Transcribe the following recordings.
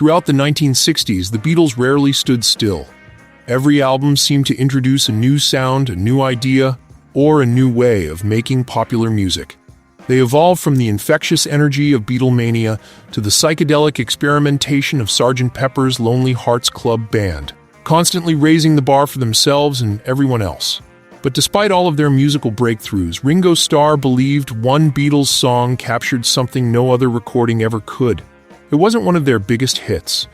Throughout the 1960s, the Beatles rarely stood still. Every album seemed to introduce a new sound, a new idea, or a new way of making popular music. They evolved from the infectious energy of Beatlemania to the psychedelic experimentation of Sgt. Pepper's Lonely Hearts Club Band, constantly raising the bar for themselves and everyone else. But despite all of their musical breakthroughs, Ringo Starr believed one Beatles song captured something no other recording ever could. It wasn't one of their biggest hits.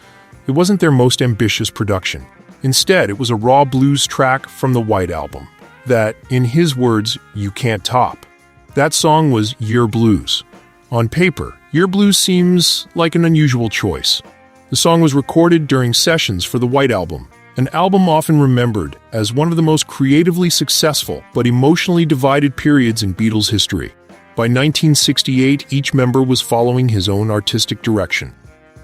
It wasn't their most ambitious production. Instead, it was a raw blues track from the White Album that, in his words, you can't top. That song was Yer Blues. On paper, Yer Blues seems like an unusual choice. The song was recorded during sessions for the White Album, an album often remembered as one of the most creatively successful but emotionally divided periods in Beatles history. By 1968, each member was following his own artistic direction.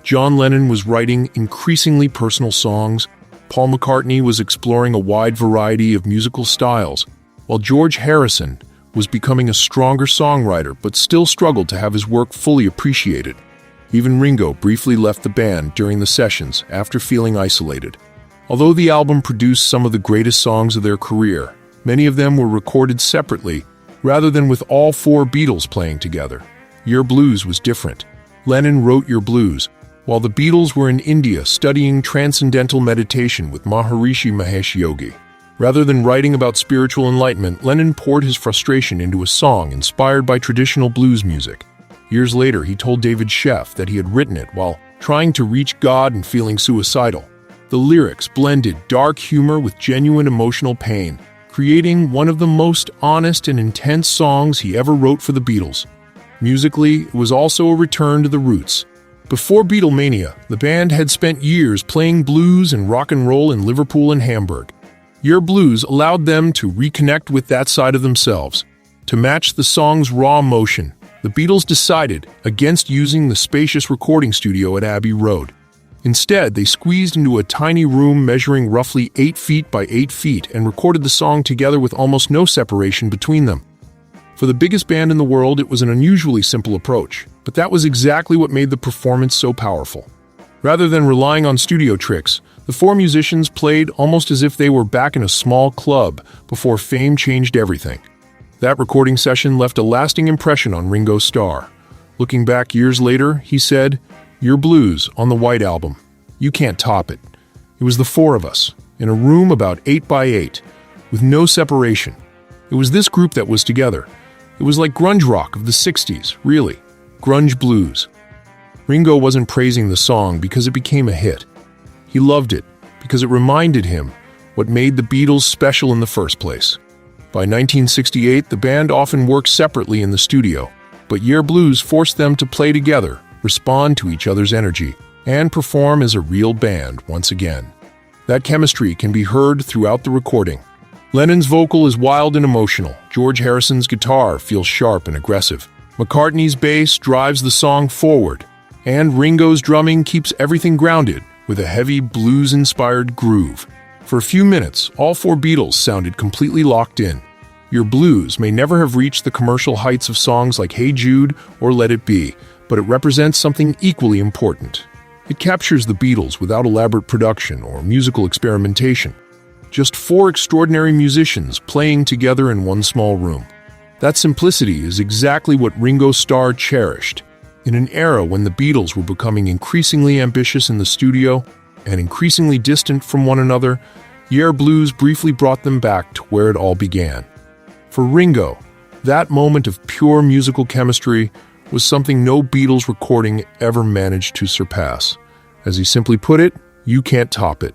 John Lennon was writing increasingly personal songs, Paul McCartney was exploring a wide variety of musical styles, while George Harrison was becoming a stronger songwriter but still struggled to have his work fully appreciated. Even Ringo briefly left the band during the sessions after feeling isolated. Although the album produced some of the greatest songs of their career, many of them were recorded separately rather than with all four Beatles playing together. Yer Blues was different. Lennon wrote Yer Blues, while the Beatles were in India studying transcendental meditation with Maharishi Mahesh Yogi. Rather than writing about spiritual enlightenment, Lennon poured his frustration into a song inspired by traditional blues music. Years later, he told David Sheff that he had written it while trying to reach God and feeling suicidal. The lyrics blended dark humor with genuine emotional pain, creating one of the most honest and intense songs he ever wrote for the Beatles. Musically, it was also a return to the roots. Before Beatlemania, the band had spent years playing blues and rock and roll in Liverpool and Hamburg. Yer Blues allowed them to reconnect with that side of themselves. To match the song's raw emotion, the Beatles decided against using the spacious recording studio at Abbey Road. Instead, they squeezed into a tiny room measuring roughly 8 feet by 8 feet and recorded the song together with almost no separation between them. For the biggest band in the world, it was an unusually simple approach, but that was exactly what made the performance so powerful. Rather than relying on studio tricks, the four musicians played almost as if they were back in a small club before fame changed everything. That recording session left a lasting impression on Ringo Starr. Looking back years later, he said, "Yer Blues on the White Album. You can't top it. It was the four of us, in a room about 8 by 8, with no separation. It was this group that was together. It was like grunge rock of the 60s, really. Grunge blues." Ringo wasn't praising the song because it became a hit. He loved it because it reminded him what made the Beatles special in the first place. By 1968, the band often worked separately in the studio, but Yer Blues forced them to play together, respond to each other's energy, and perform as a real band once again. That chemistry can be heard throughout the recording. Lennon's vocal is wild and emotional. George Harrison's guitar feels sharp and aggressive. McCartney's bass drives the song forward, and Ringo's drumming keeps everything grounded with a heavy blues-inspired groove. For a few minutes, all four Beatles sounded completely locked in. Yer Blues may never have reached the commercial heights of songs like Hey Jude or Let It Be, but it represents something equally important. It captures the Beatles without elaborate production or musical experimentation. Just four extraordinary musicians playing together in one small room. That simplicity is exactly what Ringo Starr cherished. In an era when the Beatles were becoming increasingly ambitious in the studio and increasingly distant from one another, Yer Blues briefly brought them back to where it all began. For Ringo, that moment of pure musical chemistry was something no Beatles recording ever managed to surpass. As he simply put it, you can't top it.